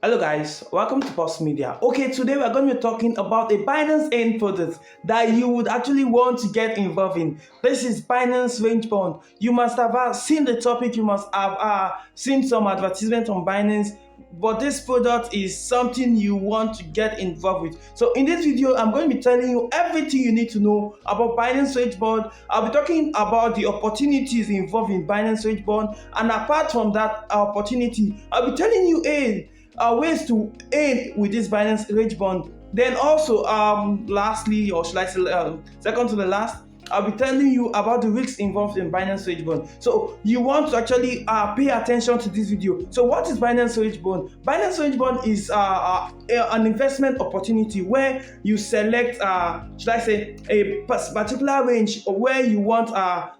Hello guys, welcome to Post Media. Okay, today we're going to be talking about a Binance end product that you would actually want to get involved in. This is Binance Range Bond. You must have seen the topic, you must have seen some advertisement on Binance, but this product is something you want to get involved with. So in this video, I'm going to be telling you everything you need to know about Binance Range Bond. I'll be talking about the opportunities involved in Binance Range Bond, and apart from that opportunity, I'll be telling you, hey, ways to aid with this Binance Rage Bond. Then also, lastly, or should I say, second to the last, I'll be telling you about the risks involved in Binance Rage Bond. So you want to actually pay attention to this video. So what is Binance Rage Bond? Binance Rage Bond is an investment opportunity where you select, should I say, a particular range where you want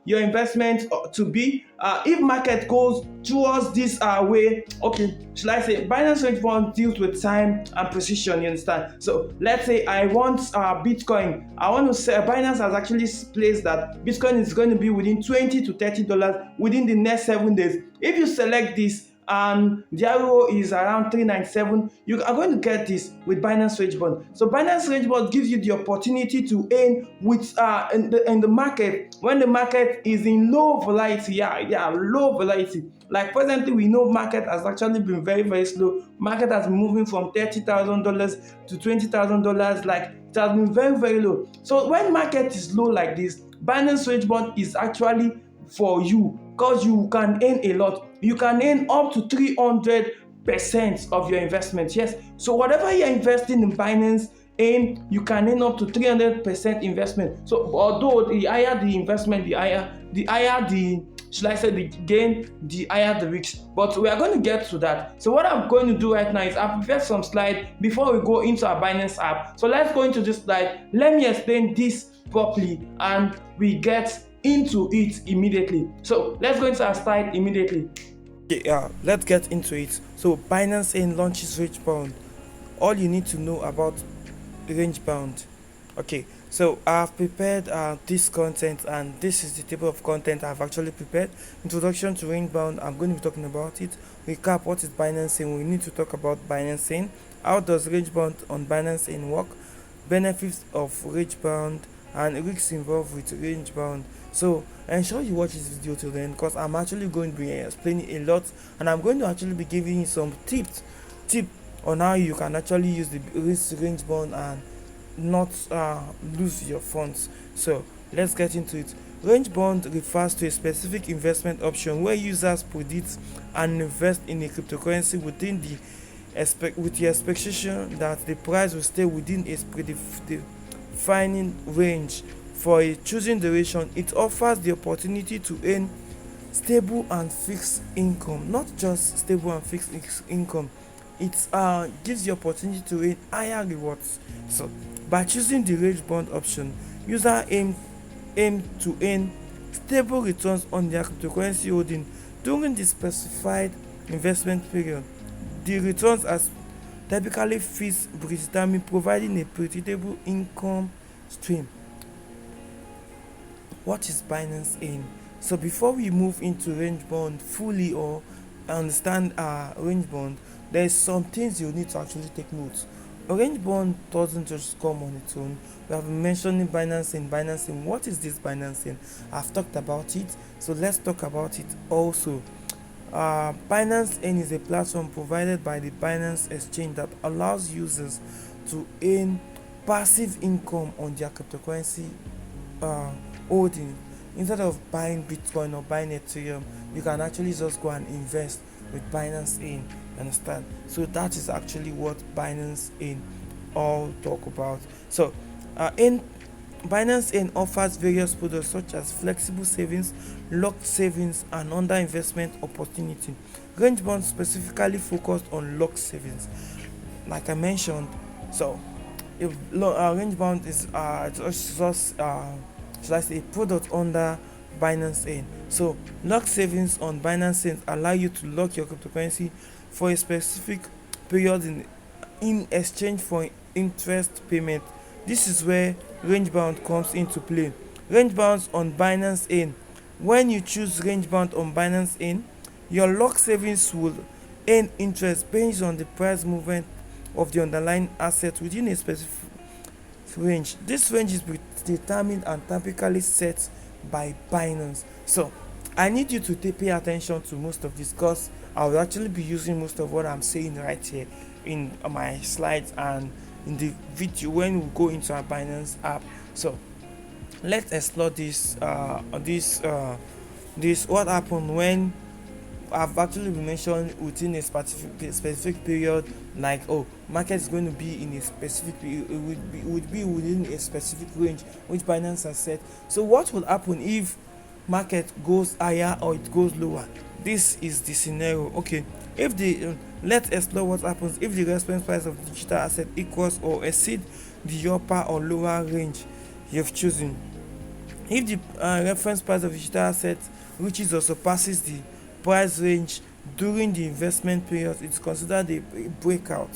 your investment to be. If market goes towards this way, okay, should I say Binance Range Bond deals with time and precision, you understand? So let's say I want Bitcoin. I want to say Binance has actually placed that Bitcoin is going to be within $20 to $30 within the next 7 days. If you select this and the RO is around 397, you are going to get this with Binance Range Bond. So Binance Range Bond gives you the opportunity to earn with in the market when the market is in low volatility. Low volatility. Like presently, we know market has actually been very slow. Market has been moving from $30,000 to $20,000. Like it has been very low. So when market is low like this, Binance Range Bond is actually for you because you can earn a lot. You can earn up to 300% of your investment. Yes. So whatever you're investing in Binance, and you can earn up to 300% investment. So although the higher the investment, the higher the should I say the gain, the higher the risk. But we are going to get to that. So what I'm going to do right now is I've prepared some slides before we go into our Binance app. So let's go into this slide. Let me explain this properly and we get into it immediately. So let's go into our slide immediately. Yeah, let's get into it. So Binance in launches range bound. All you need to know about range bound. Okay, so I've prepared this content, and this is the table of content I've actually prepared. Introduction to range bound, I'm going to be talking about it. Recap, what is Binance in? We need to talk about Binance in. How does range bound on Binance in work? Benefits of range bound and risks involved with range bound. So ensure you watch this video till then, because I'm actually going to be explaining a lot, and I'm going to actually be giving you some tip on how you can actually use the risk range bound and not lose your funds. So let's get into it. Range bound refers to a specific investment option where users predict and invest in a cryptocurrency within the with the expectation that the price will stay within a defining range for a chosen duration. It offers the opportunity to earn stable and fixed income, not just stable and fixed income. It gives the opportunity to earn higher rewards. So by choosing the range bond option, user aim to earn stable returns on their cryptocurrency holding during the specified investment period. The returns are typically fixed predetermined, providing a predictable income stream. What is Binance in? So before we move into range bond fully or understand range bond, there is some things you need to actually take note. A range bond doesn't just come on its own. We have been mentioning Binance in. Binance in. What is this Binance in? I've talked about it, so let's talk about it also. Binance in is a platform provided by the Binance exchange that allows users to earn passive income on their cryptocurrency holding. Instead of buying Bitcoin or buying Ethereum, you can actually just go and invest with Binance in. Understand? So that is actually what Binance in all talk about. So in Binance in offers various products such as flexible savings, locked savings, and under investment opportunity. Range bonds specifically focused on locked savings, like I mentioned. So if range bond is just should I say a product under Binance in. So locked savings on Binance in allow you to lock your cryptocurrency for a specific period in exchange for interest payment. This is where range bound comes into play. Range bounds on Binance in. When you choose range bound on Binance in, your lock savings will earn interest based on the price movement of the underlying asset within a specific range. This range is determined and typically set by Binance. So I need you to pay attention to most of this because I will actually be using most of what I'm saying right here in my slides and in the video when we go into our Binance app. So let's explore this what happened when I've actually been mentioned within a specific period, like, oh, market is going to be in a specific period, it would be within a specific range which Binance has set. So what will happen if market goes higher or it goes lower? This is the scenario. Okay, if the let's explore what happens if the reference price of the digital asset equals or exceed the upper or lower range you've chosen. If the reference price of the digital asset reaches or surpasses the price range during the investment period, it's considered a breakout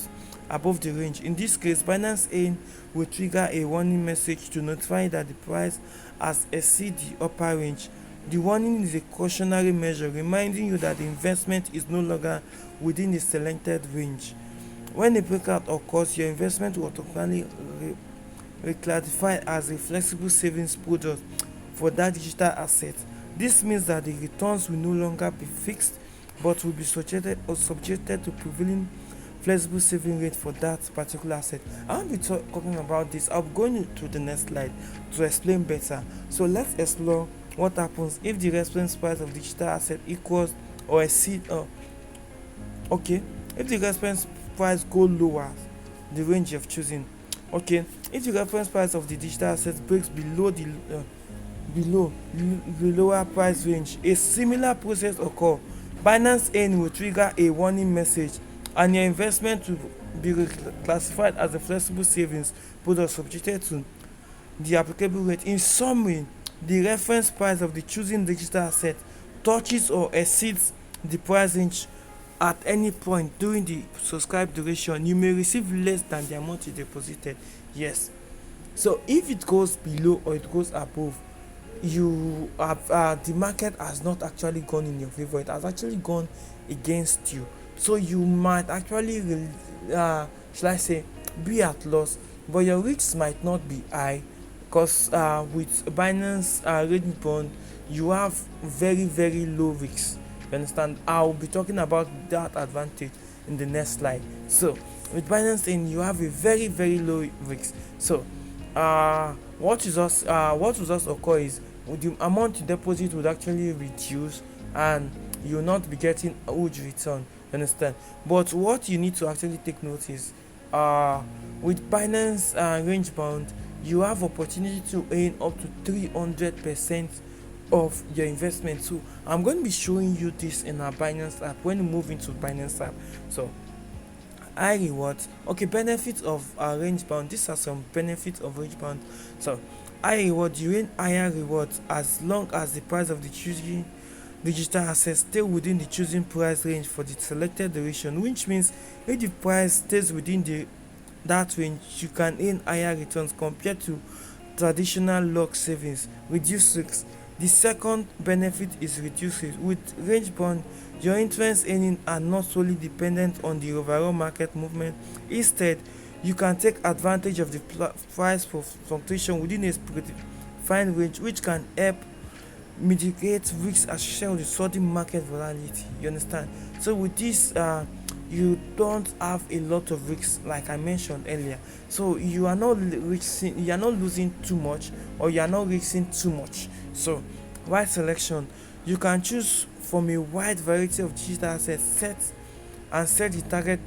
above the range. In this case, Binance Aim will trigger a warning message to notify that the price has exceeded the upper range. The warning is a cautionary measure reminding you that the investment is no longer within the selected range. When a breakout occurs, your investment will automatically reclassified as a flexible savings product for that digital asset. This means that the returns will no longer be fixed but will be subjected to prevailing flexible saving rate for that particular asset. I won't be talking about this. I'll be going to the next slide to explain better. So let's explore what happens if the reference price of digital asset equals or exceed okay, if the reference price go lower the range you've chosen. Okay, if the reference price of the digital asset breaks below the lower price range, a similar process occur. Binance N will trigger a warning message and your investment will be classified as a flexible savings product subjected to the applicable rate. In summary, the reference price of the chosen digital asset touches or exceeds the price range at any point during the subscribed duration. You may receive less than the amount you deposited. Yes. So if it goes below or it goes above, you have the market has not actually gone in your favor. It has actually gone against you. So you might actually, should I say, be at loss, but your risks might not be high because with Binance range bond, you have very very low risks. You understand? I'll be talking about that advantage in the next slide. So with Binance in, you have a very very low risk. So what will just occur is the amount you deposit would actually reduce and you will not be getting a huge return. You understand? But what you need to actually take note is with Binance range bound, you have opportunity to earn up to 300% of your investment. So I'm going to be showing you this in our Binance app when you move into Binance app. So high rewards. Okay, benefits of range bound. These are some benefits of range bound. So high reward, you earn higher rewards as long as the price of the choosing digital assets stay within the choosing price range for the selected duration, which means if the price stays within that range, you can earn higher returns compared to traditional lock savings. Reduce risks. The second benefit is reduced risk. With range bound, your interest earnings are not solely dependent on the overall market movement. Instead, you can take advantage of the price fluctuation within a predefined range, which can help mitigate risks associated with sudden market volatility. You understand? So with this, you don't have a lot of risks, like I mentioned earlier. So you are not losing too much, or you are not risking too much. So wide selection, you can choose from a wide variety of digital assets, set the target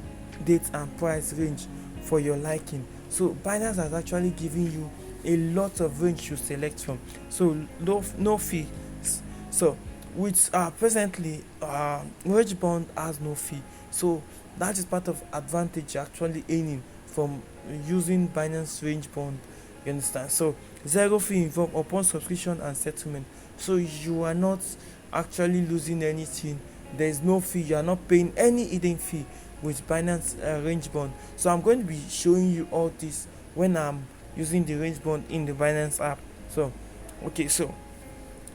date and price range for your liking. So Binance has actually given you a lot of range to select from, so no fee. So with presently range bound has no fee, so that is part of advantage actually earning from using Binance range bound. You understand? So zero fee involved upon subscription and settlement, so you are not actually losing anything. There is no fee, you are not paying any hidden fee with Binance range bond. So I'm going to be showing you all this when I'm using the range bond in the Binance app. So okay, so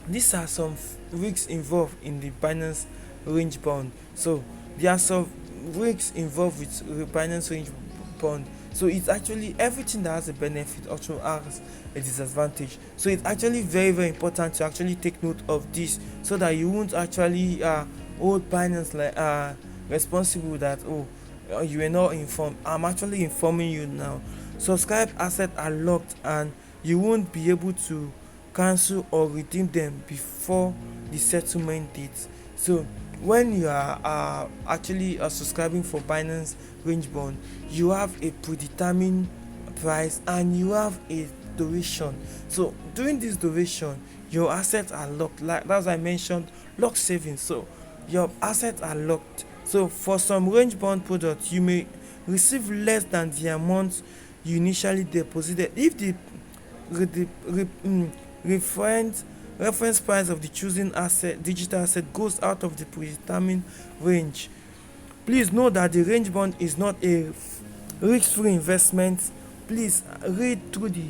these are some risks involved in the Binance range bond. So there are some risks involved with Binance range bond. So it's actually everything that has a benefit also has a disadvantage. So it's actually very important to actually take note of this, so that you won't actually hold Binance like responsible that, oh, you were not informed. I'm actually informing you now. Subscribe assets are locked, and you won't be able to cancel or redeem them before the settlement date. So when you are actually subscribing for Binance range bond, you have a predetermined price and you have a duration. So during this duration, your assets are locked. Like as I mentioned, lock savings. So your assets are locked. So for some range bond products, you may receive less than the amount you initially deposited if the the reference price of the chosen asset digital asset goes out of the predetermined range. Please know that the range bond is not a risk-free investment. Please read through the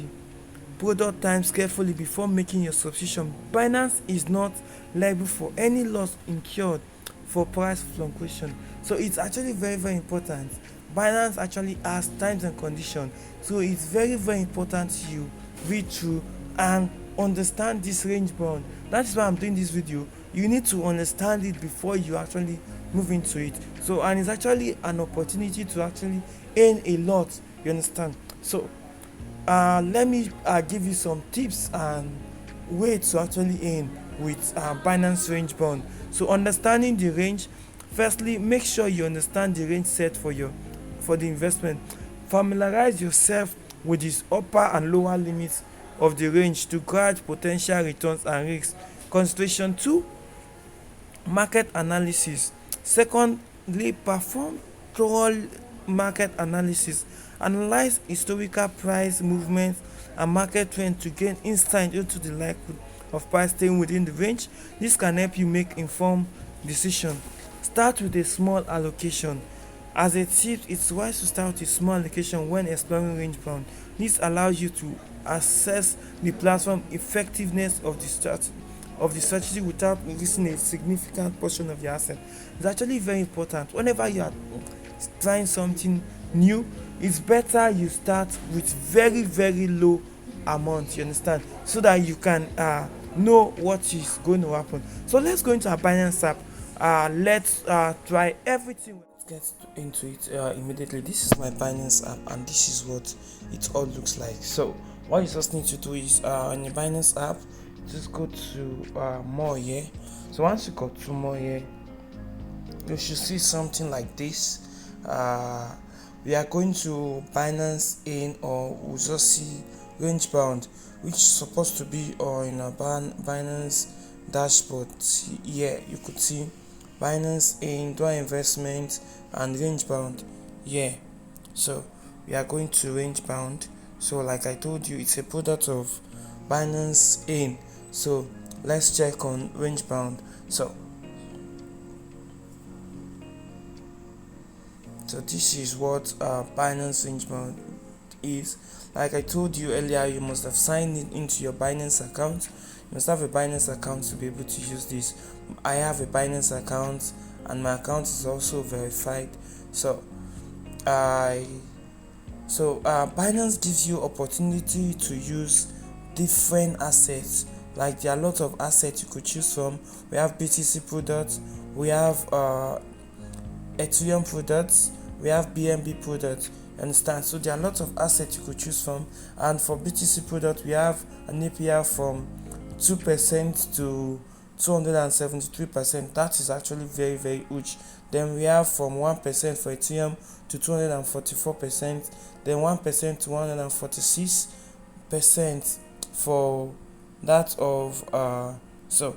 product times carefully before making your subscription. Binance is not liable for any loss incurred for price fluctuation. So it's actually very important. Binance actually has times and conditions. So it's very important you read through and understand this range bound. That is why I'm doing this video. You need to understand it before you actually move into it. So, and it's actually an opportunity to actually earn a lot. You understand? So let me give you some tips and ways to actually earn with Binance range bond. So understanding the range, firstly make sure you understand the range set for the investment. Familiarize yourself with the upper and lower limits of the range to gauge potential returns and risks. Consideration 2, market analysis. Secondly, perform thorough market analysis. Analyze historical price movements and market trends to gain insight into the likelihood of price staying within the range. This can help you make informed decisions. Start with a small allocation. As a tip, it's wise to start with a small allocation when exploring range bound. This allows you to assess the platform effectiveness of the strategy without risking a significant portion of your asset. It's actually very important. Whenever you are trying something new, it's better you start with very low amount, you understand, so that you can know what is going to happen. So let's go into our Binance app. Let's try everything. Let's get into it immediately. This is my Binance app and this is what it all looks like. So what you just need to do is on your Binance app, just go to more here. So once you go to more here, you should see something like this. We are going to Binance in, or we'll just see range bound, which is supposed to be in a Binance dashboard. Here you could see Binance in, dollar investment and range bound. Yeah, so we are going to range bound. So like I told you, it's a product of Binance in. So let's check on range bound. So this is what Binance range bound is. Like I told you earlier, you must have signed into your Binance account. You must have a Binance account to be able to use this. I have a Binance account and my account is also verified. So Binance gives you opportunity to use different assets. Like there are a lot of assets you could choose from. We have BTC products, we have Ethereum products, we have BNB products. Understand? So there are lots of assets you could choose from, and for BTC product we have an APR from 2% to 273%. That is actually very huge. Then we have from 1% for Ethereum to 244%, then 1% to 146% for that of so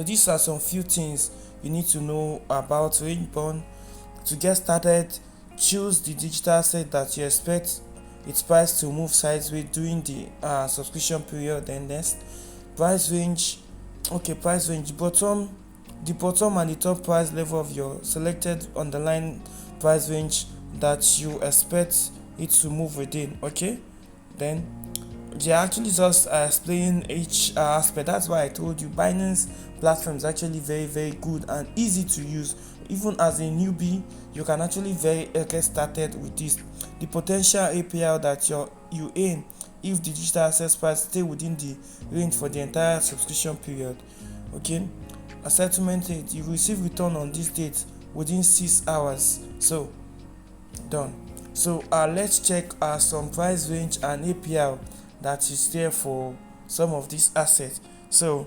these are some few things you need to know about range bond. To get started, choose the digital asset that you expect its price to move sideways during the subscription period. Then next, price range. Okay, price range, the bottom and the top price level of your selected underlying price range that you expect it to move within. Okay, then they actually just explain each aspect. That's why I told you Binance platform is actually very good and easy to use. even as a newbie, you can actually get started with this. The potential APR that you earn if the digital asset price stay within the range for the entire subscription period. Okay, a settlement date, you receive return on this date within 6 hours. So done. So let's check some price range and APR that is there for some of these assets. So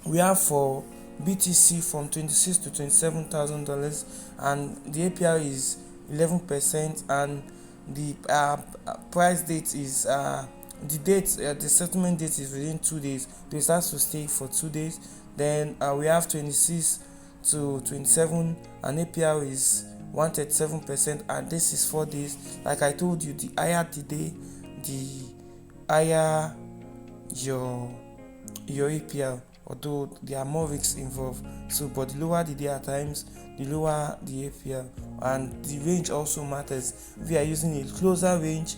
we have for BTC from 26 to $27,000, and the APR is 11%, and the price date is the settlement date is within 2 days. They start to stay for 2 days. Then we have 26 to 27, and APR is 137%, and this is 4 days. Like I told you, the higher the day, the higher your APR, although there are more risks involved. So but the lower the day at times, the lower the APR, and the range also matters. If you are using a closer range,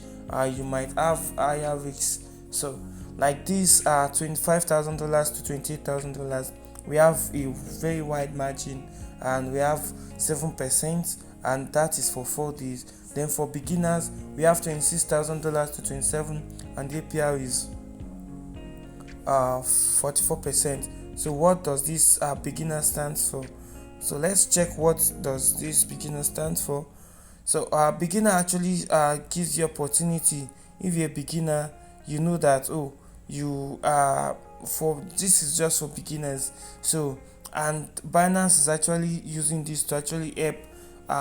you might have higher risks. So like this $25,000 to $28,000, we have a very wide margin, and we have 7%, and that is for 4 days. Then for beginners, we have $26,000 to 27, and the APR is 44%. So what does this beginner stands for? So let's check what does this beginner stand for. So beginner actually gives you opportunity. If you're a beginner, you know that you for this is just for beginners. So, and Binance is actually using this to actually help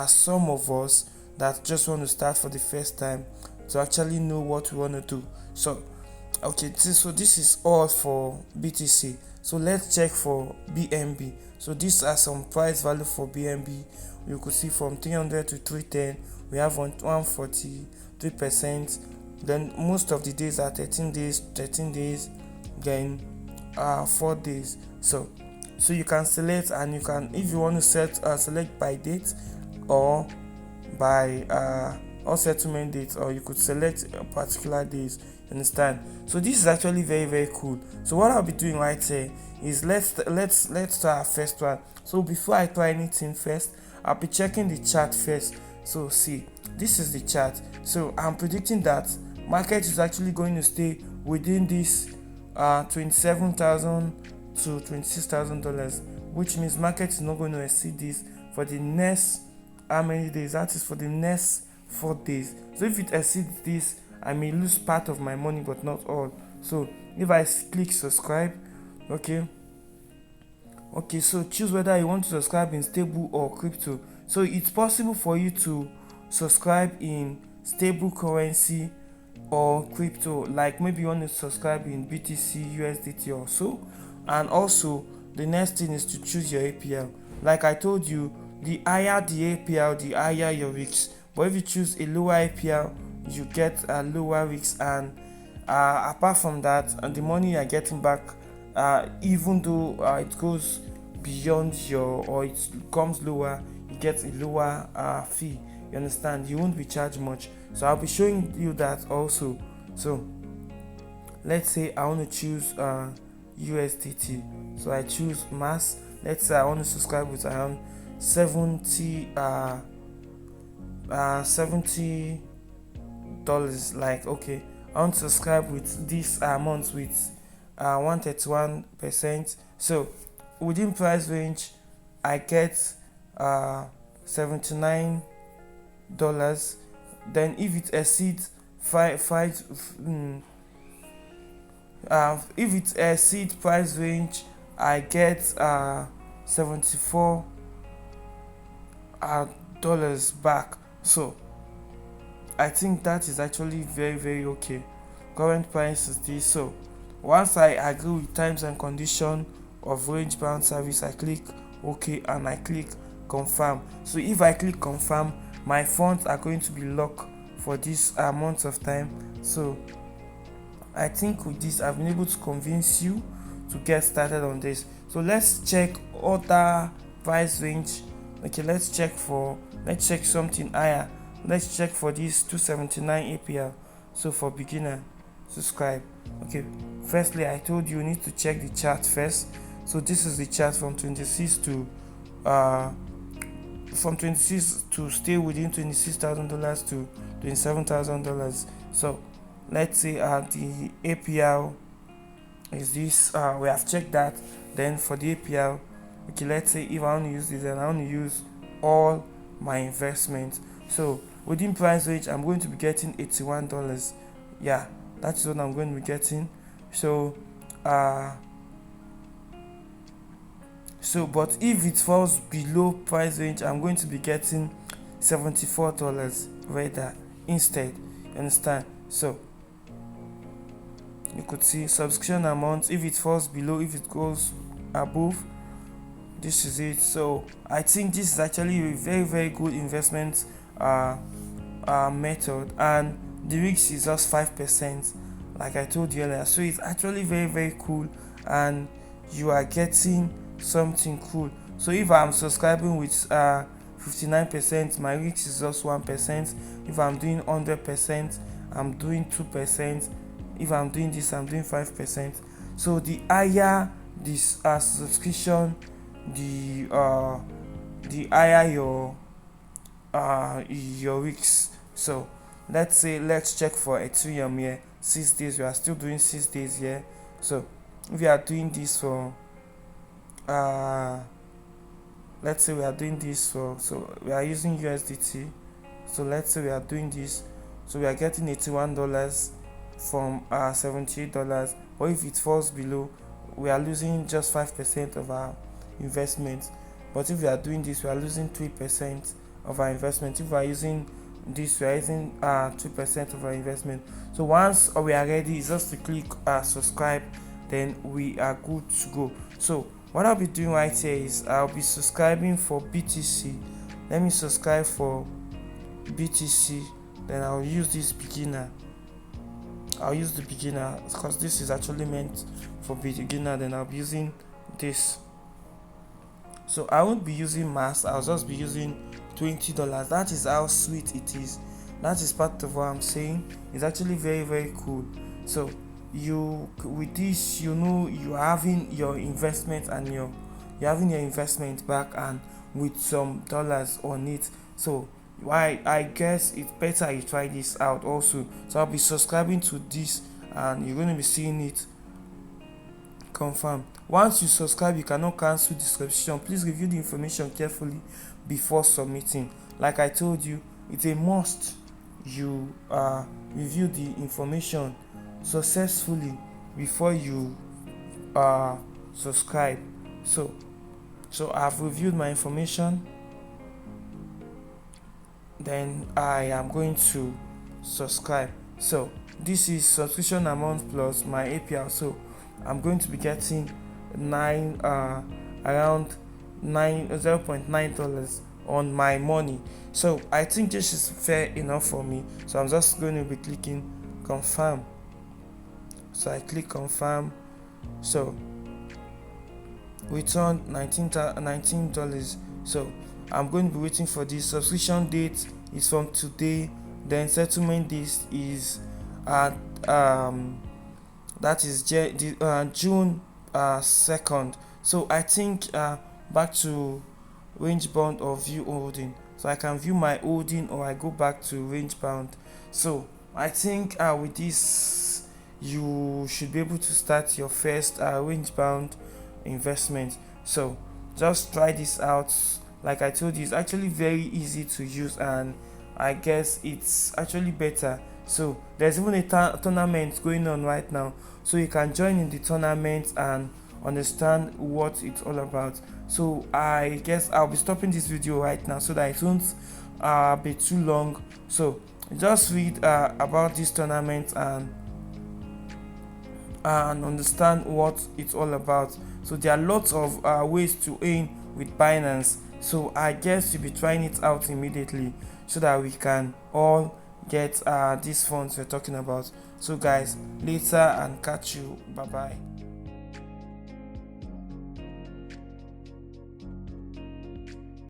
some of us that just want to start for the first time to actually know what we want to do. So okay, so this is all for BTC. So let's check for BNB. So these are some price value for BNB. You could see from 300 to 310, we have 143%. Then most of the days are 13 days, then 4 days. So you can select, and you can, if you want to select by date or by or settlement date, or you could select a particular days. Understand? So this is actually very, very cool. So what I'll be doing right here is let's try our first one. So before I try anything first, I'll be checking the chart first. So see, this is the chart. So I'm predicting that market is actually going to stay within this $27,000 to $26,000, which means market is not going to exceed this for the next how many days? That is for the next 4 days. So if it exceeds this, I may lose part of my money, but not all. So if I click subscribe, okay, so choose whether you want to subscribe in stable or crypto. So it's possible for you to subscribe in stable currency or crypto, like maybe you want to subscribe in BTC, USDT or so. And also the next thing is to choose your APR. Like I told you, the higher the APR, the higher your risks. But if you choose a lower APR, you get a lower risks, and apart from that, the money you're getting back, even though it goes beyond or it comes lower, you get a lower fee. You understand? You won't be charged much. So I'll be showing you that also. So let's say I want to choose USDT. So I choose mass. Let's say I want to subscribe with around $70. Like, okay, I want to subscribe with this amount with 131%. So within price range, I get $79. Then if it exceeds if it exceeds price range, I get $74 back. So I think that is actually very, very okay. Current price is this. So once I agree with terms and condition of range bound service, I click OK and I click confirm. So if I click confirm, my funds are going to be locked for this amount of time. So I think with this I've been able to convince you to get started on this. So let's check other price range. Okay, let's check something higher. Let's check for this 279 APR. So for beginner, subscribe. Okay, firstly I told you need to check the chart first. So this is the chart from 26 to from 26 to stay within $26,000 to $27,000. So let's say the APR is this. We have checked that. Then for the APR, okay, let's say if I want to use this, and I want to use all my investments. So within price range, I'm going to be getting $81. Yeah, that is what I'm going to be getting. So but if it falls below price range, I'm going to be getting $74 rather instead. You understand? So you could see subscription amount. If it falls below, if it goes above, this is it. So I think this is actually a very, very good investment method, and the risk is just 5%, like I told you earlier. So it's actually very, very cool, and you are getting something cool. So if I'm subscribing with 59%, my risk is just 1%. If I'm doing 100%, I'm doing 2%. If I'm doing this, I'm doing 5%. So the higher this subscription, the higher your risks. So let's check for Ethereum here. 6 days, we are still doing 6 days here. So if we are doing this for let's say we are doing this for, so we are using USDT. So let's say we are doing this, so we are getting $81 from $78. But if it falls below, we are losing just 5% of our investment. But if we are doing this, we are losing 3% of our investment. If we are using this, we are using 2% of our investment. So once we are ready, it's just to click subscribe, then we are good to go. So what I'll be doing right here is I'll be subscribing for BTC. Let me subscribe for BTC, then I'll use this beginner. I'll use the beginner because this is actually meant for beginner. Then I'll be using this. So I won't be using mass, I'll just be using $20. That is how sweet it is. That is part of what I'm saying. It's actually very, very cool. So you, with this, you know, you are having your investment, and you're having your investment back, and with some dollars on it. So I guess it's better you try this out also. So I'll be subscribing to this, and you're going to be seeing it confirm. Once you subscribe, you cannot cancel the subscription. Please review the information carefully before submitting. Like I told you, it's a must you review the information successfully before you subscribe. So I've reviewed my information, then I am going to subscribe. So this is subscription amount plus my APR. So I'm going to be getting around $0.9 on my money. So I think this is fair enough for me. So I'm just going to be clicking confirm. So I click confirm. So return $19. So I'm going to be waiting for this. Subscription date is from today. Then settlement date is that is June 2nd. So I think back to range bound or view holding. So I can view my holding, or I go back to range bound. So I think with this, you should be able to start your first range bound investment. So just try this out. Like I told you, it's actually very easy to use, and I guess it's actually better. So there's even a tournament going on right now, so you can join in the tournament and understand what it's all about. So I guess I'll be stopping this video right now so that it won't be too long. So just read about this tournament and understand what it's all about. So there are lots of ways to earn with Binance. So I guess you'll be trying it out immediately so that we can all get these funds we're talking about. So guys, later, and catch you. Bye bye.